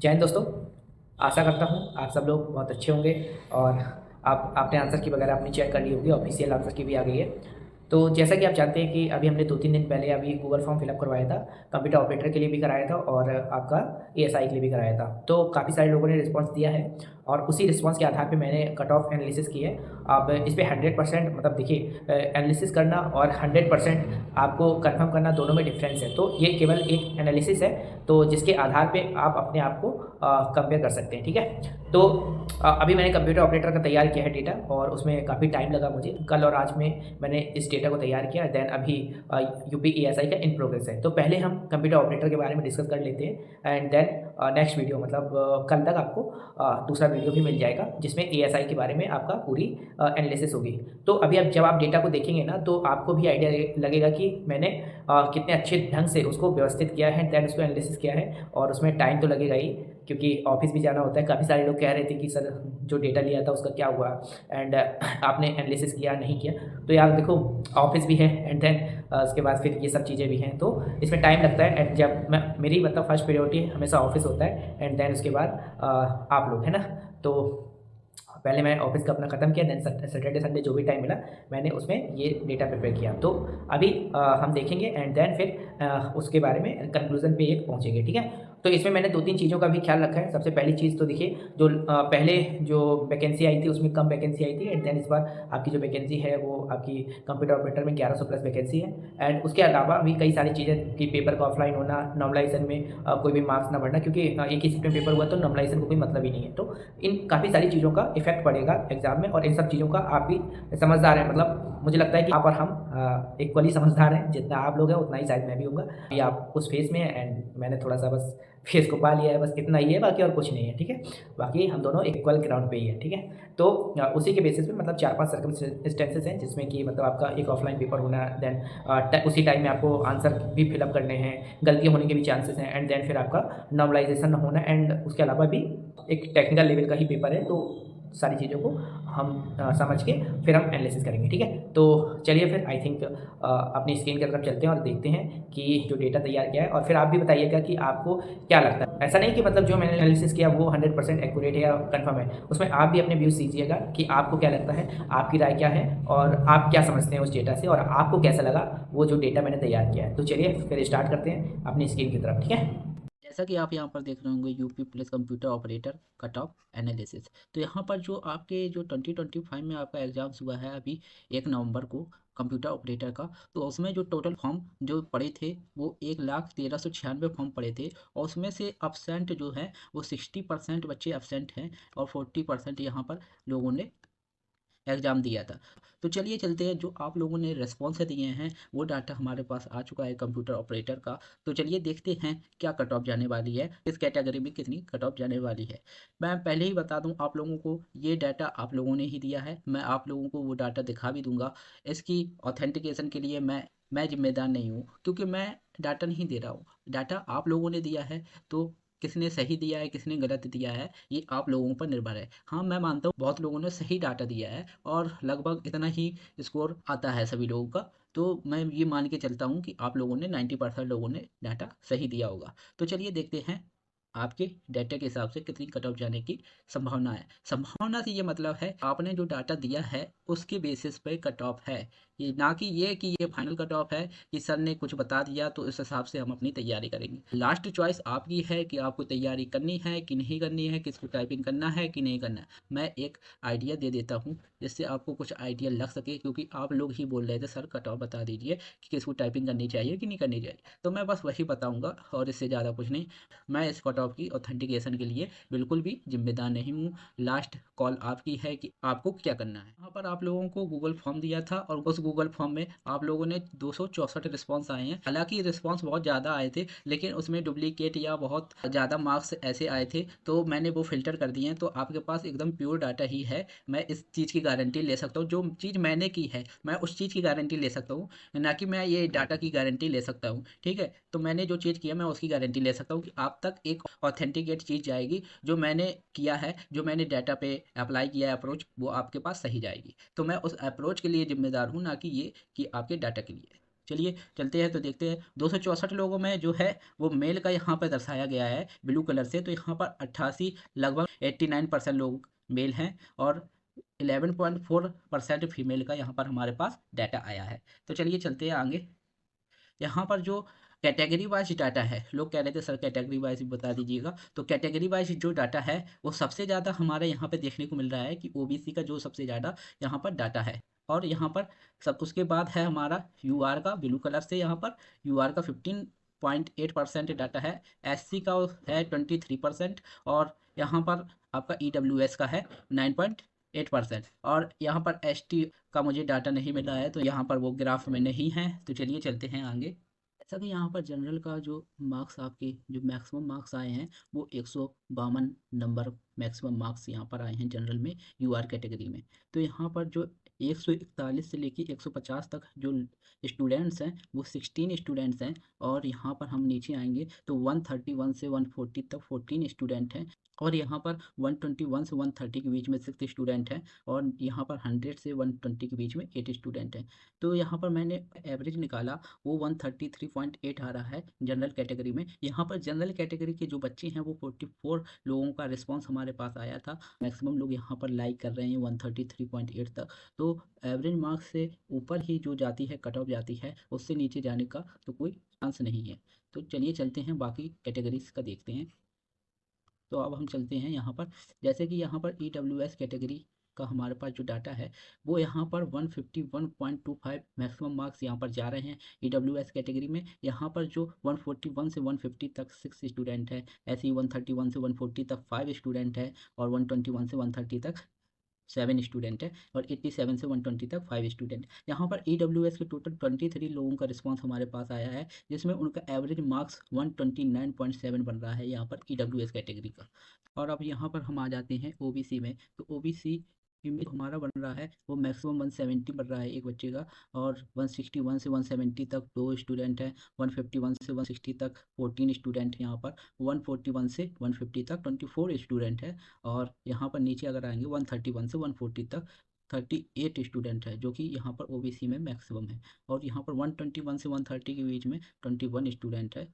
जय हिंद दोस्तों। आशा करता हूँ आप सब लोग बहुत अच्छे होंगे और आप आपने आंसर की वगैरह अपनी चेक कर ली होगी, ऑफिशियल आंसर की भी आ गई है। तो जैसा कि आप जानते हैं कि अभी हमने 2-3 दिन पहले अभी गूगल फॉर्म फिलअप करवाया था, कंप्यूटर ऑपरेटर के लिए भी कराया था और आपका एएसआई के लिए भी कराया था। तो काफ़ी सारे लोगों ने रिस्पॉन्स दिया है और उसी रिस्पॉन्स के आधार पे मैंने कट ऑफ एनालिसिस की है। अब इस पे 100% मतलब देखिए, एनालिसिस करना और 100% आपको कंफर्म करना दोनों में डिफरेंस है। तो ये केवल एक एनालिसिस है, तो जिसके आधार पे आप अपने आप को कंपेयर कर सकते हैं, ठीक है। तो अभी मैंने कंप्यूटर ऑपरेटर का तैयार किया है डेटा और उसमें काफ़ी टाइम लगा मुझे। कल और आज में मैंने इस डेटा को तैयार किया, देन अभी यूपी एएसआई का इन प्रोग्रेस है। तो पहले हम कंप्यूटर ऑपरेटर के बारे में डिस्कस कर लेते हैं एंड देन नेक्स्ट वीडियो मतलब कल तक आपको दूसरा वीडियो भी मिल जाएगा जिसमें एएसआई के बारे में आपका पूरी एनालिसिस होगी। तो अभी अब जब आप डेटा को देखेंगे ना तो आपको भी आइडिया लगेगा कि मैंने कितने अच्छे ढंग से उसको व्यवस्थित किया है, देन उसको एनालिसिस किया है। और उसमें टाइम तो लगेगा ही क्योंकि ऑफिस भी जाना होता है। काफ़ी सारे लोग कह रहे थे कि सर जो डेटा लिया था उसका क्या हुआ एंड आपने एनालिसिस किया नहीं किया। तो यार देखो, ऑफिस भी है एंड देन उसके बाद फिर ये सब चीज़ें भी हैं, तो इसमें टाइम लगता है। एंड जब मैं मेरी मतलब फर्स्ट प्रायोरिटी हमेशा ऑफिस होता है एंड देन उसके बाद आप लोग है ना। तो पहले मैं ऑफिस का अपना ख़त्म किया, देन सैटरडे संडे जो भी टाइम मिला मैंने उसमें ये डेटा प्रिपेयर किया। तो अभी हम देखेंगे एंड देन फिर उसके बारे में कंक्लूजन पे एक पहुँचेंगे, ठीक है। तो इसमें मैंने 2-3 चीज़ों का भी ख्याल रखा है। सबसे पहली चीज़ तो देखिए, जो पहले जो वैकेंसी आई थी उसमें कम वैकेंसी आई थी एंड देन इस बार आपकी जो वैकेंसी है वो आपकी कंप्यूटर ऑपरेटर में 1100 प्लस वैकेंसी है। एंड उसके अलावा भी कई सारी चीज़ें कि पेपर का ऑफलाइन होना, नॉर्मलाइजेशन में कोई भी मार्क्स ना बढ़ना, क्योंकि एक ही शिफ्ट में पेपर हुआ तो नॉर्मलाइजेशन को कोई मतलब ही नहीं है। तो इन काफ़ी सारी चीज़ों का इफेक्ट पड़ेगा एग्जाम में और इन सब चीज़ों का आप भी समझदार हैं। मतलब मुझे लगता है कि आप और हम इक्वली समझदार हैं, जितना आप लोग हैं उतना ही शायद मैं भी हूँगा। अभी आप उस फेज़ में हैं एंड मैंने थोड़ा सा बस फेज़ को पा लिया है, बस इतना ही है, बाकी और कुछ नहीं है, ठीक है। बाकी हम दोनों इक्वल ग्राउंड पे ही है, ठीक है। तो उसी के बेसिस पे मतलब 4-5 सर्कमस्टेंसेस हैं जिसमें कि मतलब आपका एक ऑफलाइन पेपर होना, देन उसी टाइम में आपको आंसर भी फिलअप करने हैं, गलती होने के भी चांसेस हैं एंड देन फिर आपका नॉर्मलाइजेशन होना एंड उसके अलावा भी एक टेक्निकल लेवल का ही पेपर है। तो सारी चीज़ों को हम समझ के फिर हम एनालिसिस करेंगे, ठीक है। तो चलिए फिर आई थिंक अपनी स्क्रीन की तरफ चलते हैं और देखते हैं कि जो डेटा तैयार किया है और फिर आप भी बताइएगा कि आपको क्या लगता है। ऐसा नहीं कि मतलब जो मैंने एनालिसिस किया वो 100% एक्यूरेट है या कन्फर्म है, उसमें आप भी अपने व्यूज़ दीजिएगा कि आपको क्या लगता है, आपकी राय क्या है और आप क्या समझते हैं उस डेटा से और आपको कैसा लगा वो जो डेटा मैंने तैयार किया है। तो चलिए फिर स्टार्ट करते हैं अपनी स्क्रीन की तरफ, ठीक है। जैसा कि आप यहाँ पर देख रहे होंगे UP police computer operator cut off analysis. तो यहाँ पर जो आपके जो 2025 में आपका एग्जाम्स हुआ है अभी 1 नवंबर को कंप्यूटर ऑपरेटर का, तो उसमें जो टोटल फॉर्म जो पड़े थे वो 1,13,96 फॉर्म पड़े थे और उसमें से अपसेंट जो है वो 60% बच्चे अपसेंट हैं और 40% यहाँ पर लोगों ने एग्ज़ाम दिया था। तो चलिए चलते हैं, जो आप लोगों ने रेस्पॉन्स दिए हैं वो डाटा हमारे पास आ चुका है कंप्यूटर ऑपरेटर का। तो चलिए देखते हैं क्या कट ऑफ जाने वाली है, इस कैटेगरी में कितनी कट ऑफ जाने वाली है। मैं पहले ही बता दूं आप लोगों को, ये डाटा आप लोगों ने ही दिया है, मैं आप लोगों को वो डाटा दिखा भी दूंगा। इसकी ऑथेंटिकेशन के लिए मैं जिम्मेदार नहीं हूँ, क्योंकि मैं डाटा नहीं दे रहा हूँ, डाटा आप लोगों ने दिया है। तो किसने सही दिया है किसने गलत दिया है ये आप लोगों पर निर्भर है। हाँ, मैं मानता हूँ बहुत लोगों ने सही डाटा दिया है और लगभग इतना ही स्कोर आता है सभी लोगों का। तो मैं ये मान के चलता हूँ कि आप लोगों ने 90% लोगों ने डाटा सही दिया होगा। तो चलिए देखते हैं आपके डाटा के हिसाब से कितनी कट ऑफ जाने की संभावना है। संभावना से ये मतलब है आपने जो डाटा दिया है उसके बेसिस पे कट ऑफ है, ये ना कि ये फाइनल कट ऑफ है कि सर ने कुछ बता दिया तो इस हिसाब से हम अपनी तैयारी करेंगे। लास्ट चॉइस आपकी है कि आपको तैयारी करनी है कि नहीं करनी है, किसको टाइपिंग करना है कि नहीं करना है। मैं एक आइडिया दे देता हूँ जिससे आपको कुछ आइडिया लग सके, क्योंकि आप लोग ही बोल रहे थे सर कट ऑफ बता दीजिए कि किसको टाइपिंग करनी चाहिए कि नहीं करनी चाहिए। तो मैं बस वही बताऊँगा और इससे ज़्यादा कुछ नहीं। मैं इस कट ऑफ की ऑथेंटिकेशन के लिए बिल्कुल भी जिम्मेदार नहीं हूँ। लास्ट कॉल आपकी है कि आपको क्या करना है। यहाँ पर आप लोगों को गूगल फॉर्म दिया था और उस गूगल फॉर्म में आप लोगों ने 264 रिस्पॉन्स आए हैं। हालांकि रिस्पॉन्स बहुत ज़्यादा आए थे लेकिन उसमें डुप्लीकेट या बहुत ज़्यादा मार्क्स ऐसे आए थे, तो मैंने वो फिल्टर कर दिए हैं। तो आपके पास एकदम प्योर डाटा ही है। मैं इस चीज़ की गारंटी ले सकता हूँ, जो चीज़ मैंने की है मैं उस चीज़ की गारंटी ले सकता हूँ, ना कि मैं ये डाटा की गारंटी ले सकता हूँ। ठीक है, तो मैंने जो चीज़ किया मैं उसकी गारंटी ले सकता हूँ कि आप तक एक ऑथेंटिकेट चीज़ जाएगी। जो मैंने किया है, जो मैंने डाटा पे अप्लाई किया है अप्रोच, वो आपके पास सही जाएगी। तो मैं उस अप्रोच के लिए जिम्मेदार हूँ, ना कि ये कि आपके डाटा के लिए। चलिए चलते हैं तो देखते हैं 264 लोगों में जो है वो मेल का यहाँ पर दर्शाया गया है ब्लू कलर से। तो यहाँ पर 88 लगभग 89% लोग मेल हैं और 11.4% फीमेल का यहाँ पर हमारे पास डाटा आया है। तो चलिए चलते हैं आगे। यहाँ पर जो कैटेगरी वाइज डाटा है, लोग कह रहे थे सर कैटेगरी वाइज बता दीजिएगा। तो कैटेगरी वाइज जो डाटा है वो सबसे ज़्यादा हमारे यहाँ पे देखने को मिल रहा है कि ओबीसी का जो सबसे ज़्यादा यहाँ पर डाटा है। और यहाँ पर सब उसके बाद है हमारा यूआर का ब्लू कलर से, यहाँ पर यूआर का 15.8% डाटा है, एससी का है 23% और यहाँ पर आपका ईडब्ल्यूएस का है 9.8%। और यहाँ पर एसटी का मुझे डाटा नहीं मिला है तो यहाँ पर वो ग्राफ में नहीं है। तो चलिए चलते हैं आगे। ऐसा कि यहाँ पर जनरल का जो मार्क्स आपके जो मैक्सिमम मार्क्स आए हैं वो 152 नंबर मैक्सिमम मार्क्स यहाँ पर आए हैं जनरल में यूआर कैटेगरी में। तो यहाँ पर जो 141 से लेके 150 तक जो स्टूडेंट्स हैं वो 16 स्टूडेंट्स हैं। और यहाँ पर हम नीचे आएंगे तो 131 से 140 तक 14 स्टूडेंट हैं। और यहाँ पर 121 से 130 के बीच में 6 स्टूडेंट हैं। और यहाँ पर 100 से 120 के बीच में 8 स्टूडेंट हैं। तो यहाँ पर मैंने एवरेज निकाला वो 133.8 आ रहा है जनरल कैटेगरी में। यहाँ पर जनरल कैटेगरी के जो बच्चे हैं वो 44 लोगों का रिस्पांस हमारे पास आया था। मैक्सिमम लोग यहाँ पर लाइक कर रहे हैं 133.8 तक। तो एवरेज मार्क्स से ऊपर ही जो जाती है कट ऑफ जाती है, उससे नीचे जाने का तो कोई चांस नहीं है। तो चलिए चलते हैं बाकी कैटेगरीज का देखते हैं। तो अब हम चलते हैं यहाँ पर, जैसे कि यहाँ पर ईडब्ल्यूएस कैटेगरी का हमारे पास जो डाटा है वो यहाँ पर 151.25 मैक्सिमम मार्क्स यहाँ पर जा रहे हैं ईडब्ल्यूएस कैटेगरी में। यहाँ पर जो 141 से 150 तक 6 स्टूडेंट है, ऐसे ही 131 से 140 तक 5 स्टूडेंट है और 121 से 130 तक 7 स्टूडेंट है और 87 से 120 तक 5 स्टूडेंट। यहाँ पर ईडब्ल्यूएस के टोटल 23 लोगों का रिस्पांस हमारे पास आया है, जिसमें उनका एवरेज मार्क्स 129.7 बन रहा है यहाँ पर ईडब्ल्यूएस कैटेगरी का। और अब यहाँ पर हम आ जाते हैं ओबीसी में। तो ओबीसी में हमारा बन रहा है वो मैक्सिमम 170 बन रहा है एक बच्चे का। और 161 से 170 तक 2 स्टूडेंट हैं, 151 से 160 तक 14 स्टूडेंट हैं यहाँ पर, 141 से 150 तक 24 स्टूडेंट है। और यहाँ पर नीचे अगर आएंगे 131 से 140 तक 38 स्टूडेंट है, जो कि यहाँ पर ओबीसी में मैक्सिमम है। और यहाँ पर 121 से 130 के बीच में 21 स्टूडेंट है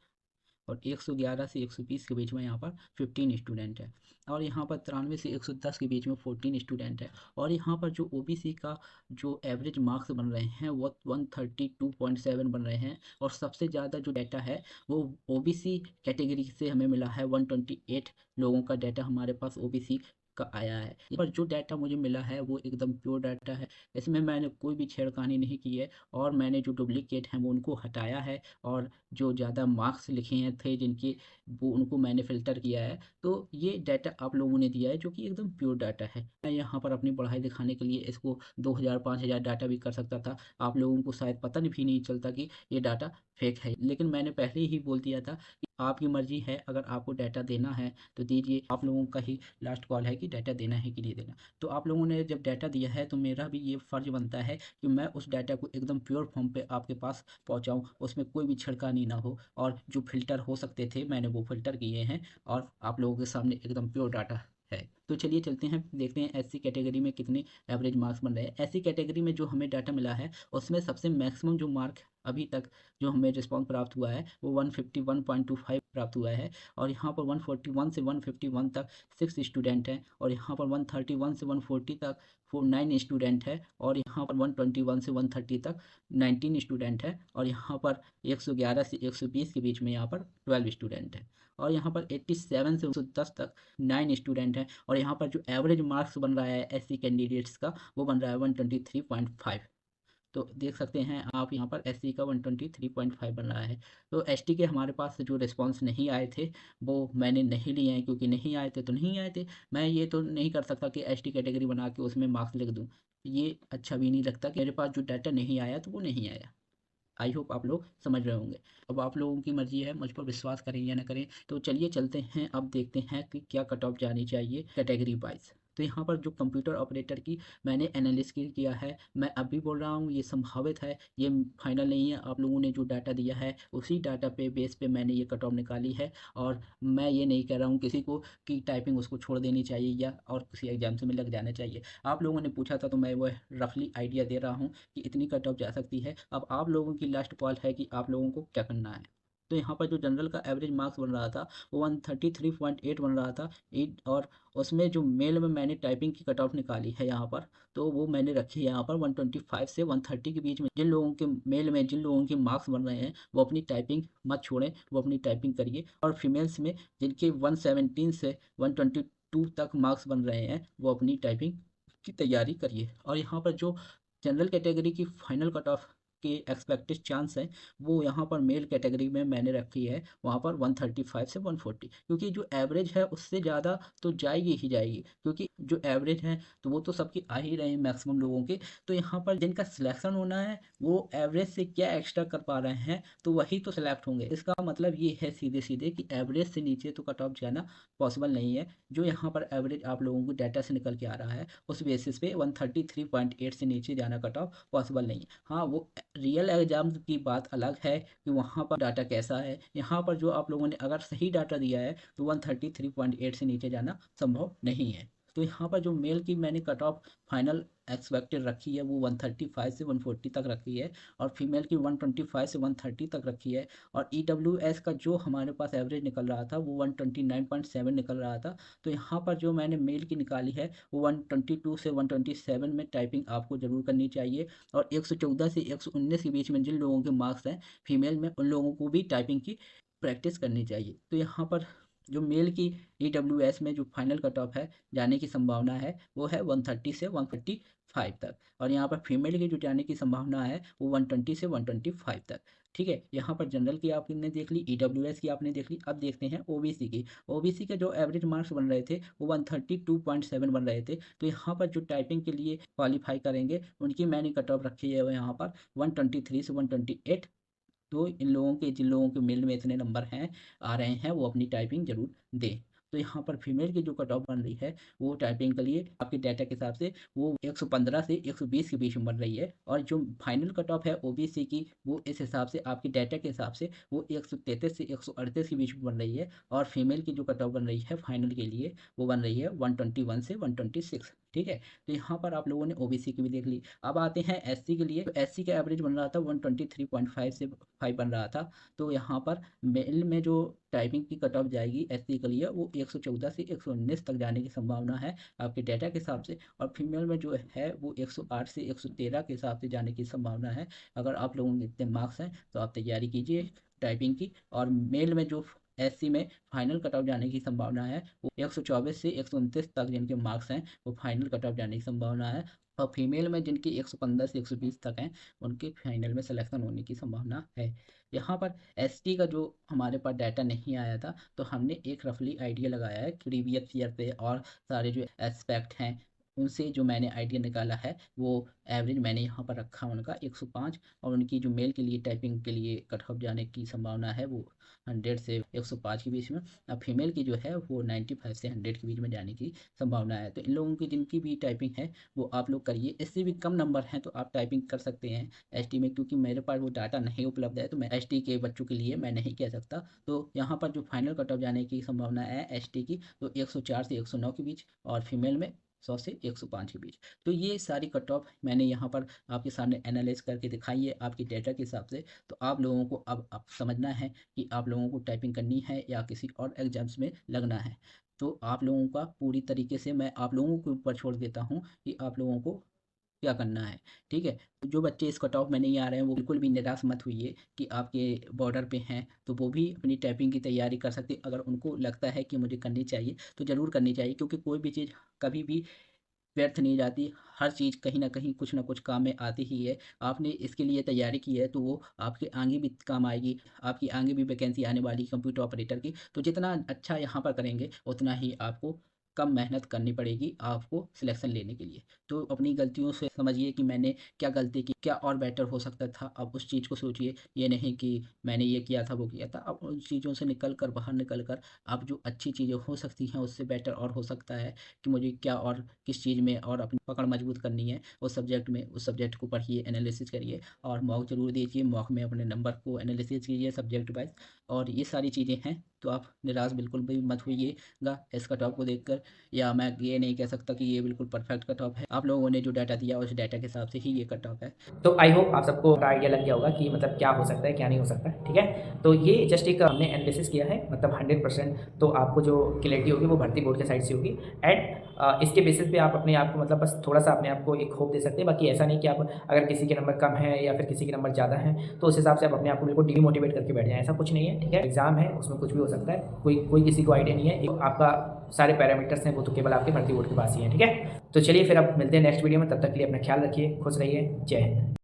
और 111 से 120 के बीच में यहाँ पर 15 स्टूडेंट है। और यहाँ पर 93 से 110 के बीच में 14 स्टूडेंट है। और यहाँ पर जो ओबीसी का जो एवरेज मार्क्स बन रहे हैं वो 132.7 बन रहे हैं। और सबसे ज़्यादा जो डाटा है वो ओबीसी कैटेगरी से हमें मिला है, 128 लोगों का डाटा हमारे पास ओबीसी का आया है। पर जो डाटा मुझे मिला है वो एकदम प्योर डाटा है, इसमें मैंने कोई भी छेड़खानी नहीं की है। और मैंने जो डुप्लीकेट हैं वो उनको हटाया है और जो ज़्यादा मार्क्स लिखे हैं थे जिनके, वो उनको मैंने फ़िल्टर किया है। तो ये डाटा आप लोगों ने दिया है जो कि एकदम प्योर डाटा है। मैं यहाँ पर अपनी पढ़ाई दिखाने के लिए इसको 2000 5000 डाटा भी कर सकता था, आप लोगों को शायद पता भी नहीं चलता कि ये डाटा फेक है। लेकिन मैंने पहले ही बोल दिया था कि आपकी मर्जी है, अगर आपको डाटा देना है तो दीजिए, आप लोगों का ही लास्ट कॉल है कि डाटा देना है कि नहीं देना। तो आप लोगों ने जब डाटा दिया है तो मेरा भी ये फ़र्ज बनता है कि मैं उस डाटा को एकदम प्योर फॉर्म पे आपके पास पहुंचाऊं, उसमें कोई भी छिड़कानी ना हो। और जो फ़िल्टर हो सकते थे मैंने वो फ़िल्टर किए हैं और आप लोगों के सामने एकदम प्योर डाटा है। तो चलिए चलते हैं, देखते हैं एससी कैटेगरी में कितने एवरेज मार्क्स बन रहे हैं। एससी कैटेगरी में जो हमें डाटा मिला है उसमें सबसे मैक्सिमम जो मार्क अभी तक जो हमें रिस्पॉन्स प्राप्त हुआ है वो 151.25 प्राप्त हुआ है। और यहाँ पर 141 से 151 तक 6 स्टूडेंट हैं। और यहाँ पर 131 से 140 तक 9 स्टूडेंट है। और यहाँ पर 121 से 130 तक 19 स्टूडेंट है। और यहाँ पर 111 से 120 के बीच में यहाँ पर 12 स्टूडेंट है। और यहाँ पर 87 से 110 तक 9 स्टूडेंट हैं। और यहाँ पर जो एवरेज मार्क्स बन रहा है एससी कैंडिडेट्स का वो बन रहा है 123.5। तो देख सकते हैं आप यहाँ पर एससी का 123.5 बन रहा है। तो एसटी के हमारे पास जो रिस्पांस नहीं आए थे वो मैंने नहीं लिए हैं, क्योंकि नहीं आए थे तो नहीं आए थे। मैं ये तो नहीं कर सकता कि एसटी कैटेगरी बना के उसमें मार्क्स लिख दूँ, ये अच्छा भी नहीं लगता कि मेरे पास जो डाटा नहीं आया तो वो नहीं आया। आई होप आप लोग समझ रहे होंगे। अब आप लोगों की मर्जी है मुझ पर विश्वास करें या ना करें। तो चलिए चलते हैं, अब देखते हैं कि क्या कट ऑफ जानी चाहिए कैटेगरी वाइज। तो यहाँ पर जो कंप्यूटर ऑपरेटर की मैंने एनालिसिस किया है, मैं अभी बोल रहा हूँ ये संभावित है, ये फाइनल नहीं है। आप लोगों ने जो डाटा दिया है उसी डाटा पे बेस पे मैंने ये कट ऑफ निकाली है। और मैं ये नहीं कह रहा हूँ किसी को कि टाइपिंग उसको छोड़ देनी चाहिए या और किसी एग्जाम से में लग जाना चाहिए। आप लोगों ने पूछा था तो मैं वो रफली आइडिया दे रहा हूँ कि इतनी कट ऑफ जा सकती है। अब आप लोगों की लास्ट कॉल है कि आप लोगों को क्या करना है। तो यहाँ पर जो जनरल का एवरेज मार्क्स बन रहा था वो 133.8 बन रहा था। और उसमें जो मेल में मैंने टाइपिंग की कट ऑफ निकाली है यहाँ पर, तो वो मैंने रखी है यहाँ पर 125 से 130 के बीच में। जिन लोगों के मेल में जिन लोगों के मार्क्स बन रहे हैं वो अपनी टाइपिंग मत छोड़ें, वो अपनी टाइपिंग करिए। और फीमेल्स में जिनके 117 से 122 तक मार्क्स बन रहे हैं वो अपनी टाइपिंग की तैयारी करिए। और यहाँ पर जो जनरल कैटेगरी की फाइनल कट ऑफ के एक्सपेक्टेड चांस हैं वो यहाँ पर मेल कैटेगरी में मैंने रखी है वहाँ पर 135 से 140, क्योंकि जो एवरेज है उससे ज़्यादा तो जाएगी ही जाएगी, क्योंकि जो एवरेज है तो वो तो सबकी आ ही रहे हैं मैक्सिमम लोगों के। तो यहाँ पर जिनका सिलेक्शन होना है वो एवरेज से क्या एक्स्ट्रा कर पा रहे हैं तो वही तो सिलेक्ट होंगे। इसका मतलब ये है सीधे सीधे कि एवरेज से नीचे तो कट ऑफ जाना पॉसिबल नहीं है। जो यहाँ पर एवरेज आप लोगों को डाटा से निकल के आ रहा है उस बेसिस पे 133.8 से नीचे जाना कट ऑफ पॉसिबल नहीं है। हाँ, वो रियल एग्जाम की बात अलग है कि वहाँ पर डाटा कैसा है। यहाँ पर जो आप लोगों ने अगर सही डाटा दिया है तो 133.8 से नीचे जाना संभव नहीं है। तो यहाँ पर जो मेल की मैंने कट ऑफ फाइनल एक्सपेक्टेड रखी है वो 135 से 140 तक रखी है, और फीमेल की 125 से 130 तक रखी है। और EWS का जो हमारे पास एवरेज निकल रहा था वो 129.7 निकल रहा था। तो यहाँ पर जो मैंने मेल की निकाली है वो 122 से 127 में टाइपिंग आपको ज़रूर करनी चाहिए। और 114 से 119 के बीच में जिन लोगों के मार्क्स हैं फीमेल में, उन लोगों को भी टाइपिंग की प्रैक्टिस करनी चाहिए। तो यहाँ पर जो मेल की EWS में जो फाइनल कट ऑफ है जाने की संभावना है वो है 130 से 135 तक। और यहाँ पर फीमेल की जो जाने की संभावना है वो 120 से 125 तक। ठीक है, यहाँ पर जनरल की आपने देख ली, EWS की आपने देख ली। अब देखते हैं OBC की। OBC के जो एवरेज मार्क्स बन रहे थे वो 132.7 बन रहे थे। तो यहाँ पर जो टाइपिंग के लिए क्वालिफाई करेंगे उनकी मैंने कट ऑफ रखी है यहाँ पर 123 से 128। तो इन लोगों के जिन लोगों के मेल में इतने नंबर हैं आ रहे हैं वो अपनी टाइपिंग जरूर दें। तो यहाँ पर फीमेल की जो कट ऑफ बन रही है वो टाइपिंग के लिए आपके डाटा के हिसाब से वो 115 से 120 के बीच में बन रही है। और जो फाइनल कट ऑफ है OBC की वो इस हिसाब से आपके डाटा के हिसाब से वो 133 से 138 के बीच में बन रही है। और फीमेल की जो कट ऑफ बन रही है फाइनल के लिए वो बन रही है 121 से 126। ठीक है, तो यहाँ पर आप लोगों ने OBC की भी देख ली। अब आते हैं SC के लिए। तो SC का एवरेज बन रहा था 123.5 से 5 बन रहा था। तो यहाँ पर मेल में जो टाइपिंग की कट ऑफ जाएगी SC के लिए वो 114 से 119 तक जाने की संभावना है आपके डाटा के हिसाब से। और फीमेल में जो है वो 108 से 113 के हिसाब से जाने की संभावना है। अगर आप लोगों के इतने मार्क्स हैं तो आप तैयारी कीजिए टाइपिंग की। और मेल में जो SC में फाइनल कट ऑफ जाने की संभावना है वो 124 से 129 तक जिनके मार्क्स हैं वो फाइनल कट ऑफ जाने की संभावना है। और फीमेल में जिनकी 115 से 120 तक हैं उनके फाइनल में सिलेक्शन होने की संभावना है। यहाँ पर ST का जो हमारे पास डाटा नहीं आया था तो हमने एक रफली आइडिया लगाया है प्रीवियस ईयर पे, और सारे जो एस्पेक्ट हैं उनसे जो मैंने आइडिया निकाला है वो एवरेज मैंने यहाँ पर रखा उनका 105। और उनकी जो मेल के लिए टाइपिंग के लिए कट ऑफ जाने की संभावना है वो 100 से 105 के बीच में। अब फीमेल की जो है वो 95 से 100 के बीच में जाने की संभावना है। तो इन लोगों की जिनकी भी टाइपिंग है वो आप लोग करिए। इससे भी कम नंबर हैं तो आप टाइपिंग कर सकते हैं ST में, क्योंकि मेरे पास वो डाटा नहीं उपलब्ध है तो मैं ST के बच्चों के लिए मैं नहीं कह सकता। तो यहाँ पर जो फाइनल कट ऑफ जाने की संभावना है ST की तो 104 से 109 के बीच, और फीमेल में 100 से 105 के बीच। तो ये सारी कट ऑफ मैंने यहाँ पर आपके सामने एनालाइज करके दिखाई है आपकी डेटा के हिसाब से। तो आप लोगों को अब समझना है कि आप लोगों को टाइपिंग करनी है या किसी और एग्जाम्स में लगना है। तो आप लोगों का पूरी तरीके से मैं आप लोगों के ऊपर छोड़ देता हूँ कि आप लोगों को क्या करना है। ठीक है, तो जो बच्चे इस कट ऑफ में नहीं आ रहे हैं वो बिल्कुल भी निराश मत होइए कि आपके बॉर्डर पे हैं तो वो भी अपनी टाइपिंग की तैयारी कर सकते हैं। अगर उनको लगता है कि मुझे करनी चाहिए तो ज़रूर करनी चाहिए, क्योंकि कोई भी चीज़ कभी भी व्यर्थ नहीं जाती। हर चीज़ कहीं न कहीं कुछ न कुछ काम में आती ही है। आपने इसके लिए तैयारी की है तो वो आपके आगे भी काम आएगी। आपकी आगे भी वैकेंसी आने वाली कंप्यूटर ऑपरेटर की। तो जितना अच्छा यहाँ पर करेंगे उतना ही आपको कम मेहनत करनी पड़ेगी आपको सिलेक्शन लेने के लिए। तो अपनी गलतियों से समझिए कि मैंने क्या गलती की, क्या और बेटर हो सकता था, अब उस चीज़ को सोचिए। ये नहीं कि मैंने ये किया था, वो किया था। अब उन चीज़ों से निकल कर, बाहर निकल कर, अब जो अच्छी चीज़ें हो सकती हैं उससे बेटर और हो सकता है कि मुझे क्या और किस चीज़ में और अपनी पकड़ मजबूत करनी है उस सब्जेक्ट में, उस सब्जेक्ट को पढ़िए, एनालिसिस करिए और मॉक ज़रूर दीजिए। मॉक में अपने नंबर को एनालिसिस कीजिए सब्जेक्ट वाइज़, और ये सारी चीज़ें हैं। तो आप निराश बिल्कुल भी मत होइएगा इस कट ऑफ को देखकर, या मैं ये नहीं कह सकता कि ये बिल्कुल परफेक्ट कट ऑफ है। आप लोगों ने जो डाटा दिया उस डाटा के हिसाब से ही ये कट ऑफ है। तो आई होप आप सबको आइडिया लग गया होगा कि मतलब क्या हो सकता है, क्या नहीं हो सकता है, ठीक है। तो ये जस्ट एक हमने एनालिसिस किया है, मतलब 100% तो आपको जो क्लैरिटी होगी वो भर्ती बोर्ड के साइड से होगी। एंड इसके बेसिस पे आप अपने आप को मतलब बस थोड़ा सा अपने आप को एक होप दे सकते हैं। बाकी ऐसा नहीं कि आप अगर किसी के नंबर कम है या फिर किसी के नंबर ज़्यादा हैं तो उस हिसाब से आप अपने आप को बिल्कुल डिमोटिवेट करके बैठ जाएँ, ऐसा कुछ नहीं है, ठीक है। एग्जाम है, उसमें कुछ भी हो सकता है, कोई कोई किसी को आइडिया नहीं है। आपका सारे पैरामीटर्स हैं वो तो केवल आपके भर्ती बोर्ड के पास ही हैं, ठीक है। तो चलिए फिर अब मिलते हैं नेक्स्ट वीडियो में, तब तक के लिए अपना ख्याल रखिए, खुश रहिए, जय हिंद।